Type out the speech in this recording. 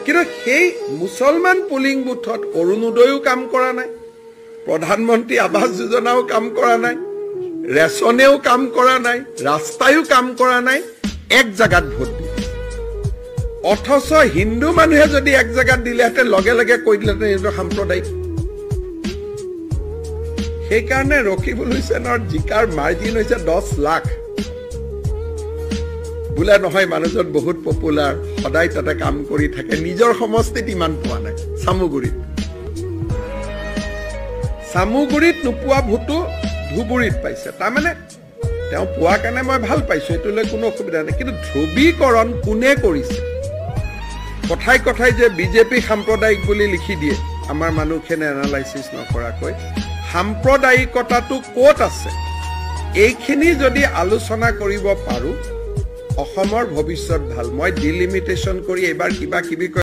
কিন্তু সেই মুছলমান পুলিং বুথত অৰুণোদয়ো কাম কৰা নাই, প্ৰধানমন্ত্ৰী আৱাস যোজনাও কাম কৰা নাই, ৰেচনেও কাম কৰা নাই, ৰাস্তায়ো কাম কৰা নাই, এক জাগাত ভোট দিলে। অথচ হিন্দু মানুহে যদি এক জাগাত দিলেহেঁতেন লগে লগে কৈ দিলেহেঁতেন এইটো সাম্প্ৰদায়িক। সেইকাৰণে ৰকিবুল হুছেইনৰ জিকাৰ মাৰ্জিন হৈছে 10 লাখ। বোলে নহয় মানুহজন বহুত পপুলাৰ, সদায় তাতে কাম কৰি থাকে, নিজৰ সমষ্টিত ইমান পোৱা নাই। চামুগুৰিত নোপোৱা ভোটো ধুবুৰীত পাইছে। তাৰমানে তেওঁ পোৱা কাৰণে মই ভাল পাইছো, এইটোলৈ কোনো অসুবিধা নাই। কিন্তু ধ্ৰুৱীকৰণ কোনে কৰিছে? কথাই কথাই যে বিজেপি সাম্প্ৰদায়িক বুলি লিখি দিয়ে আমাৰ মানুহখিনি এনালাইচিছ নকৰাকৈ। সাম্প্ৰদায়িকতাটো ক'ত আছে এইখিনি যদি আলোচনা কৰিব পাৰো, অসমৰ ভৱিষ্যত ভাল। মই ডিলিমিটেশ্যন কৰি এইবাৰ কিবা কিবি